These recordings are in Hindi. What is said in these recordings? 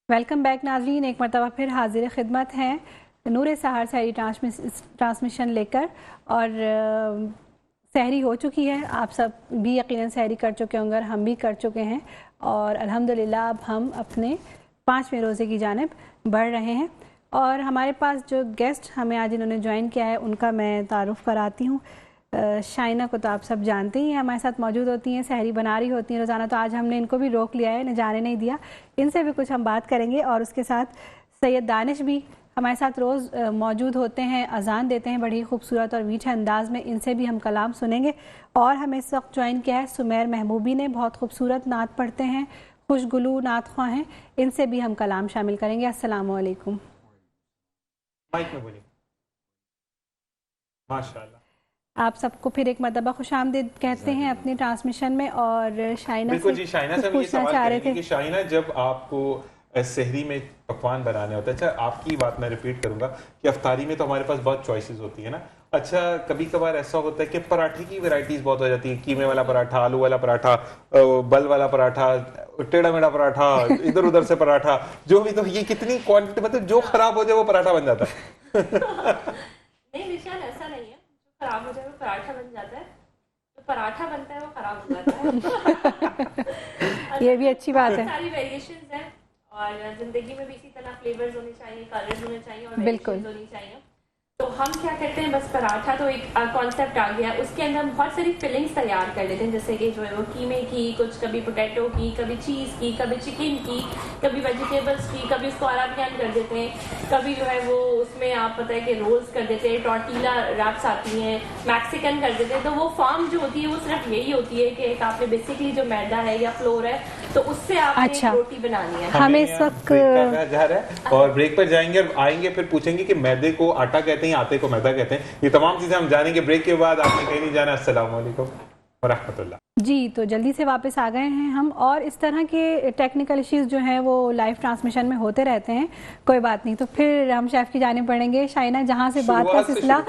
वेलकम बैक नाज़रीन, एक मरतबा फिर हाजिर खिदमत हैं नूर सहार सहरी ट्रांसमिशन लेकर। और सहरी हो चुकी है, आप सब भी यकीनन सहरी कर चुके होंगे और हम भी कर चुके हैं। और अल्हम्दुलिल्लाह अब हम अपने 5वें रोज़े की जानिब बढ़ रहे हैं। और हमारे पास जो गेस्ट हमें आज इन्होंने ज्वाइन किया है उनका मैं तारुफ़ कराती हूँ। शाइना को तो आप सब जानते ही हैं, हमारे साथ मौजूद होती हैं, सहरी बना रही होती हैं रोज़ाना। तो आज हमने इनको भी रोक लिया है, इन्हें जाने नहीं दिया। इनसे भी कुछ हम बात करेंगे और उसके साथ सैयद दानिश भी हमारे साथ रोज़ मौजूद होते हैं, अजान देते हैं बड़ी खूबसूरत और मीठे अंदाज में। इनसे भी हम कलाम सुनेंगे। और हमें इस वक्त ज्वाइन किया है सुमेर महबूबी ने, बहुत खूबसूरत नात पढ़ते हैं, खुशगुलू नात ख्वां हैं। इनसे भी हम कलाम शामिल करेंगे। अस्सलाम वालेकुम। माशाअल्लाह, आप सबको फिर एक मरतबा खुशामदीद कहते हैं अपनी ट्रांसमिशन में। और शाइना बिल्कुल जी, शाइना से हम ये सवाल चाह रहे करेंगे थे कि शाइना, जब आपको सहरी में पकवान बनाने होता है, अच्छा आपकी बात मैं रिपीट करूंगा कि अफ्तारी में तो हमारे पास बहुत चॉइसेस होती है ना। अच्छा, कभी कभार ऐसा होता है कि पराठे की वैरायटीज बहुत हो जाती है, कीमे वाला पराठा, आलू वाला पराठा, बल वाला पराठा, टेढ़ा मेढ़ा पराठा, इधर उधर से पराठा, जो भी। तो ये कितनी क्वांटिटी, मतलब जो खराब हो जाए वो पराठा बन जाता है। नहीं निशान, ऐसा नहीं है। जो खराब हो जाए वो पराठा बन जाता है, जो पराठा बनता है वो खराब हो जाता है। ये भी अच्छी बात है। सारी वेरिएशंस हैं और जिंदगी में भी इसी तरह फ्लेवर्स होने चाहिए, कलर्स होने चाहिए और बिल्कुल वेरिएशंस होनी चाहिए। तो हम क्या करते हैं, बस पराठा तो एक कॉन्सेप्ट आ गया, उसके अंदर हम बहुत सारी फिलिंग्स तैयार कर लेते हैं, जैसे कि जो है वो कीमे की, कुछ कभी पोटैटो की, कभी चीज़ की, कभी चिकन की, कभी वेजिटेबल्स की, कभी उसको अराबियन कर देते हैं, कभी जो है वो उसमें आप पता है कि रोल्स कर देते हैं, टॉर्टिला रैप्स आती हैं, मैक्सिकन कर देते हैं। तो वो फॉर्म जो होती है वो सिर्फ यही होती है कि एक आपने बेसिकली जो मैदा है या फ्लोर है तो उससे आपने अच्छा, रोटी बनानी है। हमें इस वक्त जा रहा है और ब्रेक पर जाएंगे और आएंगे, फिर पूछेंगे कि मैदे को आटा कहते हैं, आटे को मैदा कहते हैं। ये तमाम चीजें हम जानेंगे ब्रेक के बाद। आपने कहीं नहीं जाना। अस्सलाम वालेकुम व रहमतुल्लाह। जी, तो जल्दी से वापस आ गए हैं हम। और इस तरह के टेक्निकल इश्यूज जो हैं वो लाइव ट्रांसमिशन में होते रहते हैं, कोई बात नहीं। तो फिर हम शेफ की जानिब बढ़ेंगे। शाइना, जहाँ से बात का सिलसिला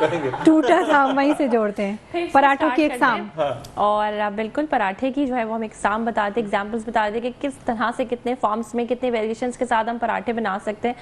टूटा था वहीं से जोड़ते हैं, पराठों की एक्साम। और बिल्कुल पराठे की जो है वो हम एक्साम बताते, एग्जाम्पल्स बताते कि किस तरह से कितने फॉर्म्स में कितने वेरिएशंस के साथ हम पराठे बना सकते हैं।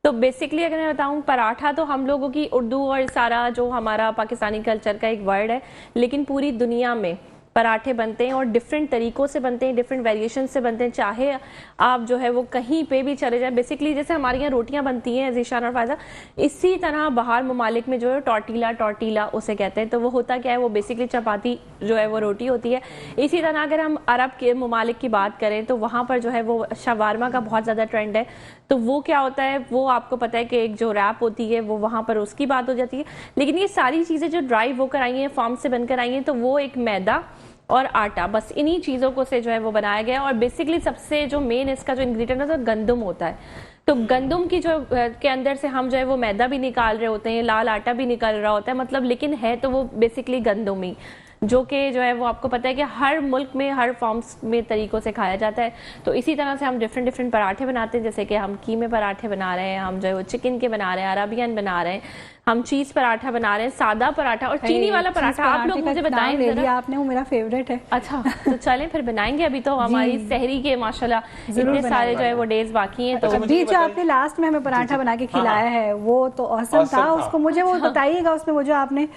तो बेसिकली अगर मैं बताऊं, पराठा तो हम लोगों की उर्दू और सारा जो हमारा पाकिस्तानी कल्चर का एक वर्ड है, लेकिन पूरी दुनिया में पराठे बनते हैं और डिफरेंट तरीकों से बनते हैं, डिफरेंट वेरिएशन से बनते हैं। चाहे आप जो है वो कहीं पे भी चले जाए, बेसिकली जैसे हमारे यहाँ रोटियां बनती हैं ज़ीशान और फायदा, इसी तरह बाहर ममालिक में जो है टॉर्टिला उसे कहते हैं। तो वो होता क्या है, वो बेसिकली चपाती जो है वो रोटी होती है। इसी तरह अगर हम अरब के ममालिक की बात करें तो वहाँ पर जो है वो शवारमा का बहुत ज़्यादा ट्रेंड है। तो वो क्या होता है, वो आपको पता है कि एक जो रैप होती है वो वहाँ पर उसकी बात हो जाती है। लेकिन ये सारी चीज़ें जो ड्राई होकर आई हैं, फॉर्म से बनकर आई हैं, तो वो एक मैदा और आटा, बस इन्हीं चीज़ों को से जो है वो बनाया गया। और बेसिकली सबसे जो मेन इसका जो इंग्रेडिएंट है तो गंदम होता है। तो गंदम की जो के अंदर से हम जो है वो मैदा भी निकाल रहे होते हैं, लाल आटा भी निकल रहा होता है, मतलब लेकिन है तो वो बेसिकली गंदम ही, जो कि जो है वो आपको पता है कि हर मुल्क में हर फॉर्म्स में तरीक़ों से खाया जाता है। तो इसी तरह से हम डिफरेंट पराठे बनाते हैं, जैसे कि हम कीमे पराठे बना रहे हैं, हम जो है वो चिकन के बना रहे हैं, अराबियन बना रहे हैं, हम चीज़ पराठा बना रहे हैं, सादा पराठा और चीनी वाला पराठा। आप लोग मुझे बताएं आपने, वो मेरा फेवरेट है। अच्छा, तो चलें फिर बनाएंगे। अभी तो हमारी सहरी के माशाल्लाह इतने सारे जो है वो डेज बाकी हैं। तो अभी जो आपने लास्ट में हमें पराठा बना के खिलाया है वो तो औसम था। उसको मुझे वो बताइएगा, उसमें वो जो आपने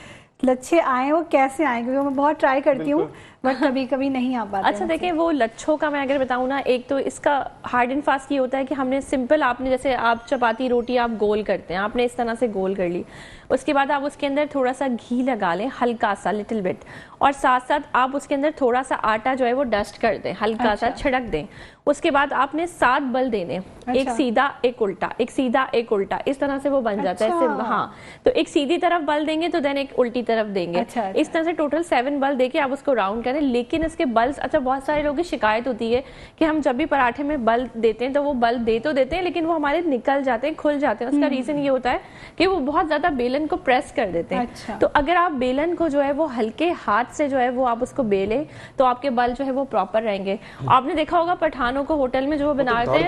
लच्छे आए वो कैसे आए, क्योंकि मैं बहुत ट्राई करती हूँ बट कभी कभी नहीं आ पाता। अच्छा देखिए, वो लच्छों का मैं अगर बताऊँ ना, एक तो इसका हार्ड एंड फास्ट ये होता है कि हमने सिंपल, आपने जैसे आप चपाती रोटी आप गोल करते हैं, आपने इस तरह से गोल कर ली, उसके बाद आप उसके अंदर थोड़ा सा घी लगा लें, हल्का सा लिटिल बिट, और साथ साथ आप उसके अंदर थोड़ा सा आटा जो है वो डस्ट कर दें, हल्का सा छिड़क दें। उसके बाद आपने 7 बल देने, एक सीधा एक उल्टा, एक सीधा एक उल्टा, इस तरह से वो बन जाता है। हाँ, तो एक सीधी तरफ बल देंगे तो देन एक उल्टी तरफ देंगे। इस तरह से टोटल 7 बल देके आप उसको राउंड करें। लेकिन इसके बल्स, अच्छा बहुत सारे लोगों की शिकायत होती है कि हम जब भी पराठे में बल देते हैं तो वो बल दे तो देते हैं लेकिन वो हमारे निकल जाते हैं, खुल जाते हैं। उसका रीजन ये होता है कि वो बहुत ज्यादा बेलन को प्रेस कर देते हैं। अच्छा। तो अगर आप बेलन को जो है वो हल्के हाथ से जो है वो आप उसको बेले तो आपके बल जो है वो प्रॉपर रहेंगे। आपने देखा होगा पठानों को होटल में जो वो बनाते हैं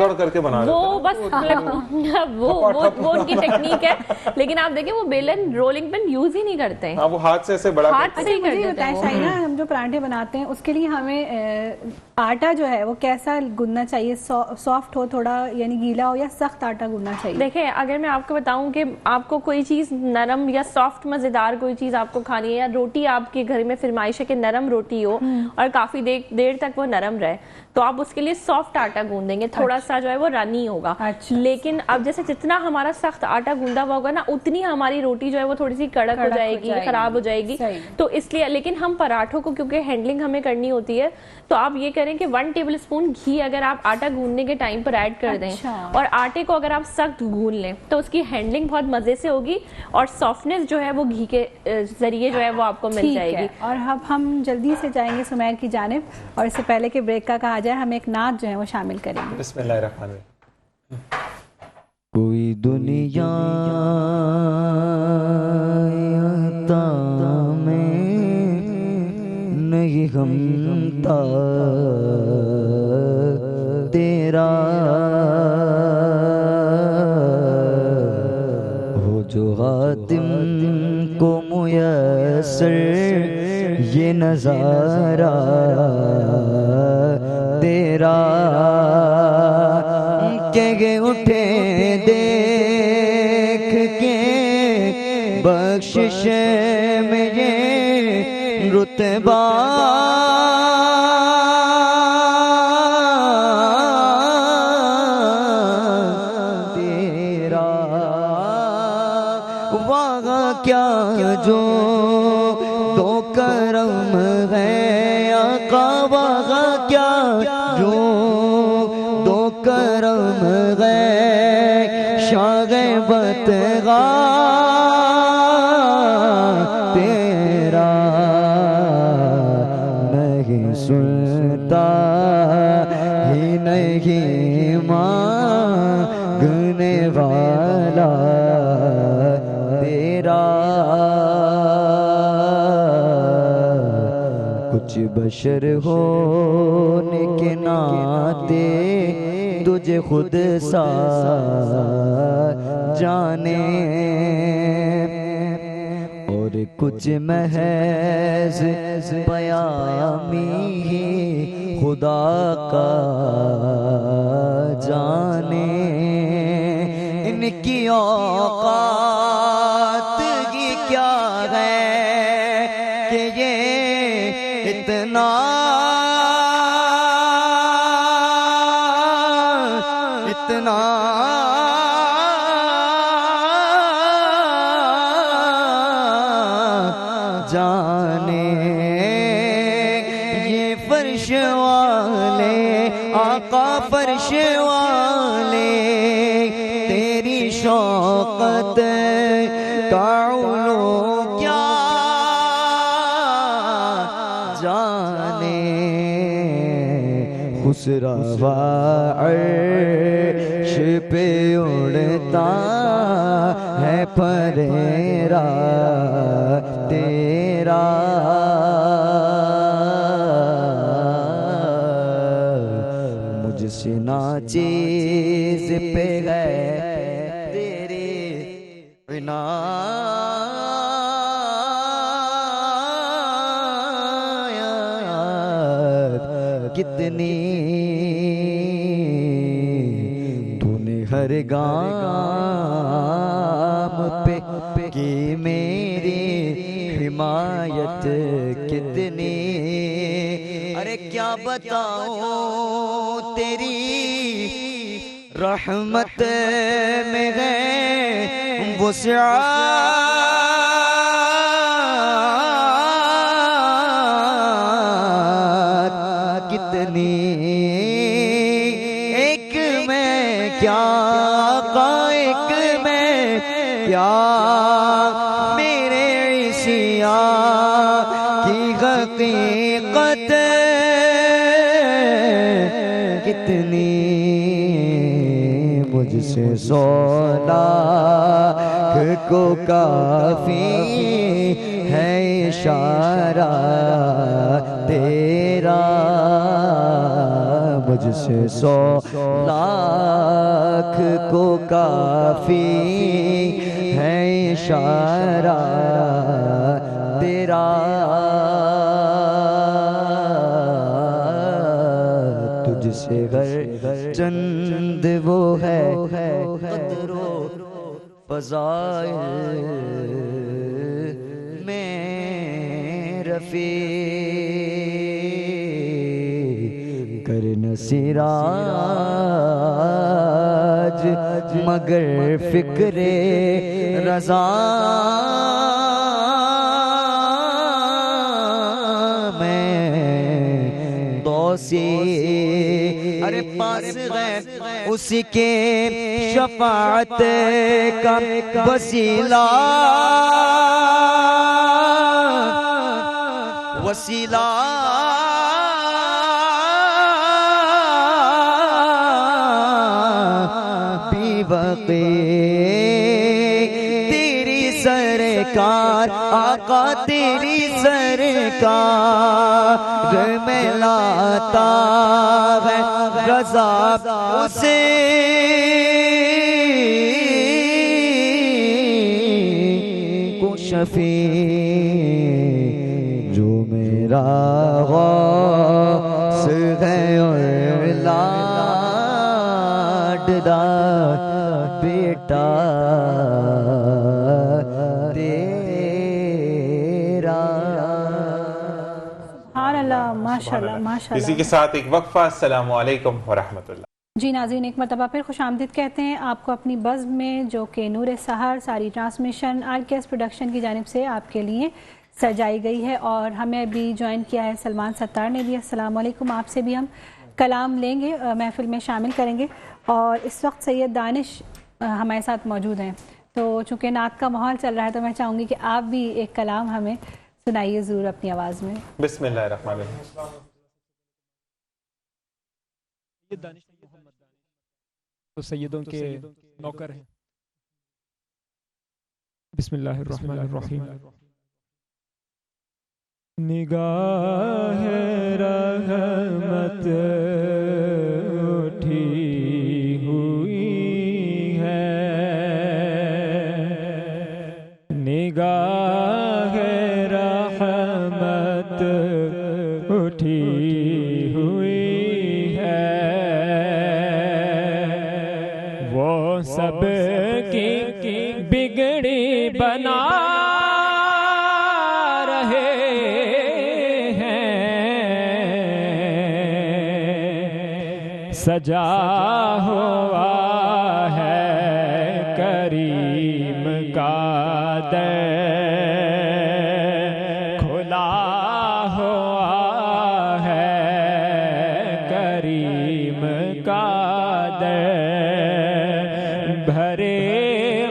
वो बस वो उनकी टेक्निक है। लेकिन आप देखिए वो बेलन रोलिंग पिन यूज ही नहीं करते हैं, वो हाथ से ऐसे बड़ा हाथ से ही कर देते हैं। शाइना, हम जो पराठे बनाते हैं उसके लिए हमें आटा जो है वो कैसा गूंदना चाहिए, सॉफ्ट हो थोड़ा यानी गीला हो, या सख्त आटा गूंदना चाहिए? देखिए, अगर मैं आपको बताऊं कि आपको कोई चीज़ नरम या सॉफ्ट मज़ेदार कोई चीज़ आपको खानी है, या रोटी आपके घर में फरमाइश है कि नरम रोटी हो और काफ़ी देर तक वो नरम रहे, तो आप उसके लिए सॉफ्ट आटा गूंदेंगे, थोड़ा सा जो है वो रनी होगा। लेकिन अब जैसे जितना हमारा सख्त आटा गूंदा हुआ होगा ना, उतनी हमारी रोटी जो है वो थोड़ी सी कड़क हो जाएगी, खराब हो जाएगी। तो इसलिए, लेकिन हम पराठों को क्योंकि हैंडलिंग हमें करनी होती है, तो आप ये करें कि 1 टेबलस्पून घी अगर आप आटा गूंदने के टाइम पर ऐड कर दें, और आटे को अगर आप सख्त गूंद लें, तो उसकी हैंडलिंग बहुत मजे से होगी और सॉफ्टनेस जो है वो घी के जरिए जो है वो आपको मिल जाएगी। और अब हम जल्दी से जाएंगे सुमैर की जानिब, और इससे पहले कि ब्रेक का कहा जाए, हम एक नात जो है वो शामिल करेंगे। बिस्मिल्लाहिर्रहमानिर्रहीम। कोई दुनिया में नहीं गमता तेरा, हो जो हातिम को मुयस्सर ये नजारा तेरा, के उठे देख के बख्शिश में ये रुतबा तेरा, वहाँ क्या जो दो करम है आका, वहाँ क्या जो दो करम है शागबत गा तेरा, नहीं सुनता ही नहीं मांगने वाला तेरा, कुछ बशर होने के नाते तुझे खुद सा जाने, और कुछ महज पयामी ही खुदा का जाने, इनकी औकात ये क्या है कि ये इतना इतना जाने, ये फर्श वाले आका फर्श वाले तेरी शौकत का उलू क्या जाने, खुसरवा अर्श पे उड़ता है फरेरा तेरा, मुझसे नाचीज पे गए तेरे बिना, कितनी तूने हर गाम पे की मेरी हिमायत कितनी, अरे क्या बताऊं तेरी रहमत में है वुसअत कितनी, एक में क्या एक में क्या मेरे इसिया की हकीकत कितनी, मुझसे 100 लाख को काफी है इशारा तेरा, मुझसे 100 लाख को काफी है इशारा तेरा, चंद वो है कदरो फज़ाइल में रफ़ी करन सिराज मगर फिक्रे रज़ा में दोषी। अरे पास गए उसी के शफाअत का वसीला वसीला बेवक़े तेरी सरकार आका तेरी सरकार में लाता है रज़ा उसे को शफी जो मेरा गौस है और लाडदा बेटा तेरा। सुभानअल्लाह, माशाल्लाह माशाल्लाह। इसी के साथ एक वक्फा। अस्सलामु अलैकुम व रहमतुल्लाह। जी नाज़रीन, एक मरतबा फिर खुशामदीद कहते हैं आपको अपनी बज़्म में, जो कि नूर सहर सारी ट्रांसमिशन RKS प्रोडक्शन की जानिब से आपके लिए सजाई गई है। और हमें अभी ज्वाइन किया है सलमान सत्तार ने भी। अस्सलाम वालेकुम। आपसे भी हम कलाम लेंगे, महफिल में शामिल करेंगे। और इस वक्त सैयद दानिश हमारे साथ मौजूद हैं, तो चूँकि नात का माहौल चल रहा है तो मैं चाहूँगी कि आप भी एक कलाम हमें सुनाइए ज़रूर अपनी आवाज़ में। बिस्मिल्लाहिर्रहमानिर्रहीम। तो सैयदों के नौकर हैं। बिस्मिल्लाहिर्रहमानिर्रहीम। निगाह रहमत उठी हुई है, निगाह रहमत उठी हुई है, वो सब की बिगड़ी बना रहे हैं, सजा हुआ है करीम का दर, खुला हुआ है करीम का दर, भरे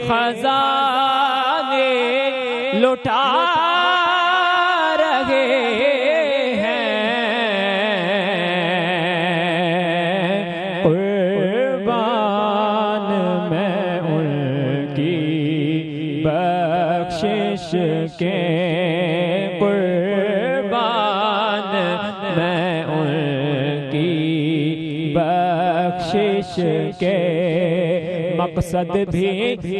खजाने लुटा रहे हैं, कुर्बान मैं उनकी बख्शिश के, कुर्बान मैं उनकी बख्शिश के, मकसद भी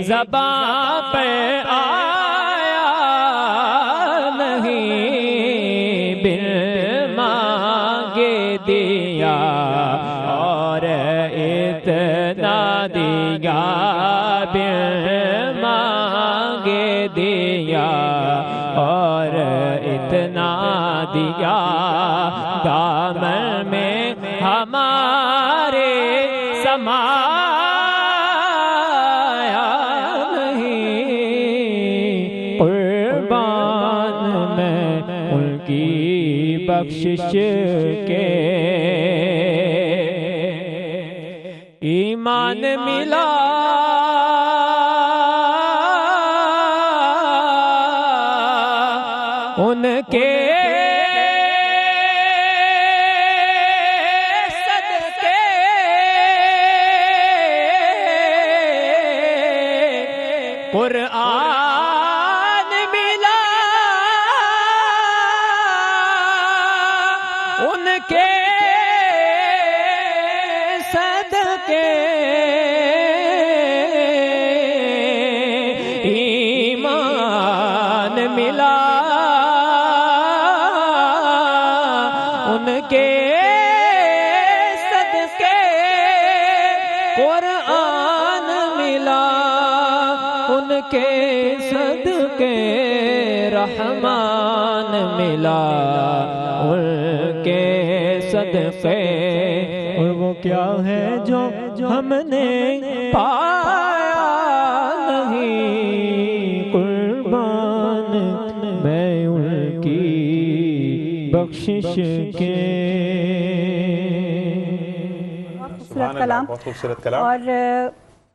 ज़बां पे आया नहीं, बिन मांगे दिया और इतना दिया, बिन मांगे दिया और इतना दिया, दामन में हमारे समा बख्शिश के। ईमान मिला उनके सदके, कुरआन मिला उनके सदके, ईमान मिला उनके सदके, के सदके रहमान मिला, उनके सदके। और वो क्या है जो हमने पाया नहीं, कुर्बान मैं उनकी बख्शिश के। खूबसूरत कलाम। बहुत खूबसूरत कलाम। और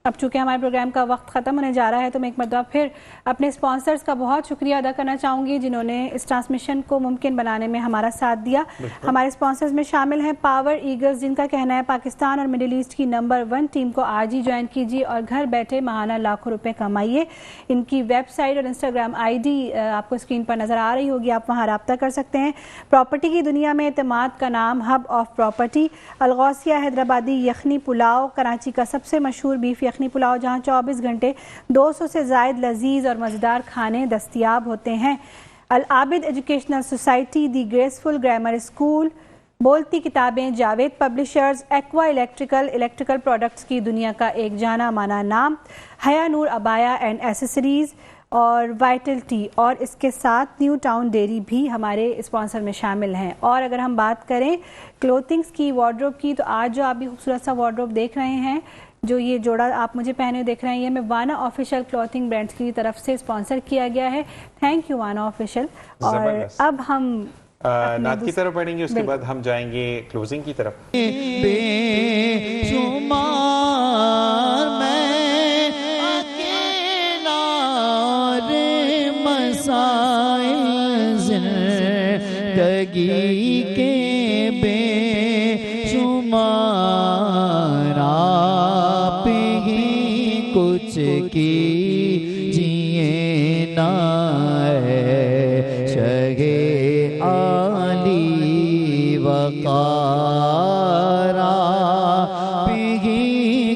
अब चूंकि हमारे प्रोग्राम का वक्त ख़त्म होने जा रहा है तो मैं एक मरतबा फिर अपने स्पॉन्सर्स का बहुत शुक्रिया अदा करना चाहूँगी जिन्होंने इस ट्रांसमिशन को मुमकिन बनाने में हमारा साथ दिया। हमारे स्पॉन्सर्स में शामिल हैं पावर ईगल्स, जिनका कहना है पाकिस्तान और मिडिल ईस्ट की नंबर 1 टीम को आज ही ज्वाइन कीजिए और घर बैठे माहाना लाखों रुपए कमाइए। इनकी वेबसाइट और इंस्टाग्राम ID आपको स्क्रीन पर नज़र आ रही होगी, आप वहाँ रब्ता कर सकते हैं। प्रॉपर्टी की दुनिया में एतमाद का नाम, हब ऑफ प्रॉपर्टी। अलगौसिया हैदराबादी यखनी पुलाव, कराची का सबसे मशहूर बीफ यखनी पुलाव, जहां 24 घंटे 200 से ज़ायद लजीज और मज़ेदार खाने दस्तयाब होते हैं। अल आबिद एजुकेशनल सोसाइटी, दी ग्रेसफुल ग्रामर स्कूल, बोलती किताबें, Javed publishers, aqua electrical products की दुनिया का एक जाना माना नाम, हया नूर अबाया एंड एसेसरीज़ और वाइटल टी, और इसके साथ न्यू टाउन डेयरी भी हमारे स्पॉन्सर में शामिल हैं। और अगर हम बात करें क्लोथिंग्स की, वार्डरोब की, तो आज जो आप भी खूबसूरत सा वार्डरोब देख रहे हैं, जो ये जोड़ा आप मुझे पहने देख रहे हैं, ये मैं वाना ऑफिशियल क्लॉथिंग ब्रांड्स की तरफ से स्पॉन्सर किया गया है। Thank you wanna official. और अब हम नात की तरफ बढ़ेंगे, उसके बाद हम जाएंगे क्लोजिंग की तरफ। बेशुमार मैं अकेला रे मसाइल जिंदगी के बेशुमार, आप ही कुछ कीजिए ना शगे आली वक़ार, आप ही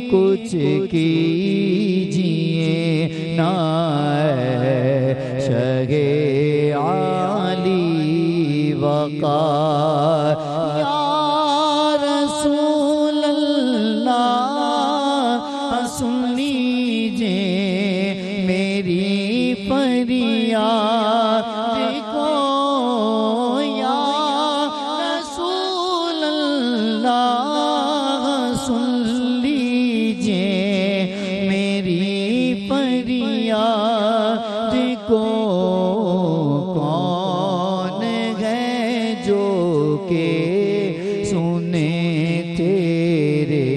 कुछ कीजिए ना शगे आली वक़ार। या रसूल अल्लाह सुन लीजिए मेरी फरियाद को, या रसूल अल्लाह सुन लीजिए मेरी फरियाद को। कौन है जो के सुने तेरे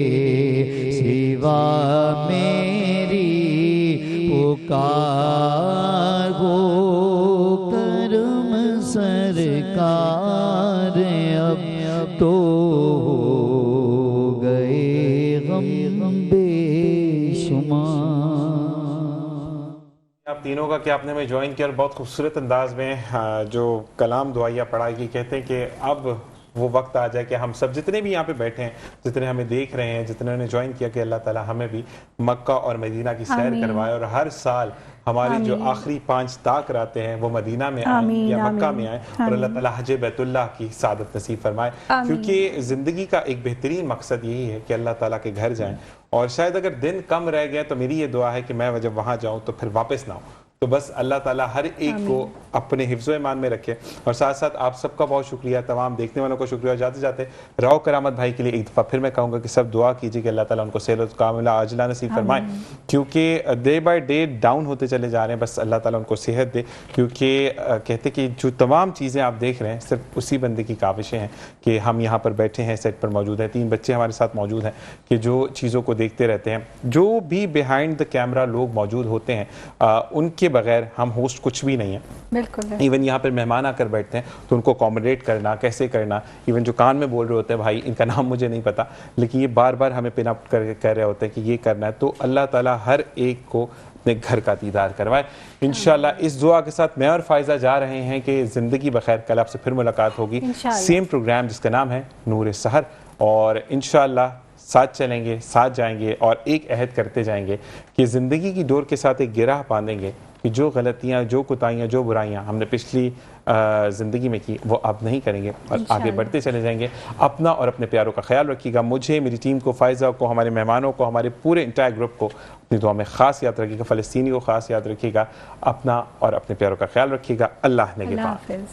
सिवा मेरी पुकार, वो करम सरकार अब तो हो गए गम बेशुमार। आप तीनों का क्या आपने हमें ज्वाइन किया और बहुत खूबसूरत अंदाज में जो कलाम दुआया पढ़ा कि कहते हैं कि अब वो वक्त आ जाए कि हम सब जितने भी यहाँ पे बैठे हैं, जितने हमें देख रहे हैं, जितने ने ज्वाइन किया, कि अल्लाह ताला हमें भी मक्का और मदीना की सैर करवाए और हर साल हमारी जो आखिरी 5 ताक रातें हैं वो मदीना में आए या मक्का में आए और अल्लाह ताला हज बैतुल्लाह की सादत नसीब फरमाए। क्योंकि ज़िंदगी का एक बेहतरीन मकसद यही है कि अल्लाह ताला के घर जाएं, और शायद अगर दिन कम रह गए तो मेरी ये दुआ है कि मैं जब वहाँ जाऊँ तो फिर वापस ना आऊँ। तो बस अल्लाह ताला हर एक को अपने हिफ्ज़ो ईमान में रखे। और साथ साथ आप सबका बहुत शुक्रिया, तमाम देखने वालों को शुक्रिया। जाते जाते राव करामत भाई के लिए एक दफ़ा फिर मैं कहूँगा कि सब दुआ कीजिए कि अल्लाह ताला उनको सेहत कामिला आजिला नसीब फरमाए, क्योंकि डे बाय डे डाउन होते चले जा रहे हैं। बस अल्लाह ताला उनको सेहत दे, क्योंकि कहते कि जो तमाम चीज़ें आप देख रहे हैं सिर्फ उसी बंदे की काविशें हैं कि हम यहाँ पर बैठे हैं, सेट पर मौजूद हैं, 3 बच्चे हमारे साथ मौजूद हैं कि जो चीज़ों को देखते रहते हैं। जो भी बिहाइंड द कैमरा लोग मौजूद होते हैं, उनके बगैर हम होस्ट कुछ भी नहीं है। बिल्कुल। इवन यहाँ पर मेहमान आकर बैठते हैं तो उनको अकोमोडेट करना, कैसे करना, इवन जो कान में बोल रहे होते हैं, भाई इनका नाम मुझे नहीं पता, लेकिन ये बार बार हमें पिन अप कर कह रहे होते हैं कि ये करना है। तो अल्लाह ताला हर एक को अपने घर का दीदार करवाए इंशाल्लाह। इस दुआ के साथ मैं और फायजा जा रहे हैं कि ज़िंदगी बखैर। कल आपसे फिर मुलाकात होगी, सेम प्रोग्राम जिसका नाम है नूर सहर, और इंशाल्लाह साथ चलेंगे, साथ जाएंगे और एक अहद करते जाएंगे कि ज़िंदगी की डोर के साथ एक गिरह बांधेंगे कि जो गलतियाँ, जो कुताहियाँ, जो बुराइयाँ हमने पिछली ज़िंदगी में की वो अब नहीं करेंगे और आगे बढ़ते चले जाएंगे। अपना और अपने प्यारों का ख्याल रखिएगा। मुझे, मेरी टीम को, फ़ायज़ा को, हमारे मेहमानों को, हमारे पूरे इंटायर ग्रुप को अपनी दुआ में ख़ास याद रखिएगा। फ़लस्तीनी को ख़ास याद रखिएगा। अपना और अपने प्यारों का ख्याल रखिएगा। अल्लाह ने के अल्लाह बाद। हाफ़िज़।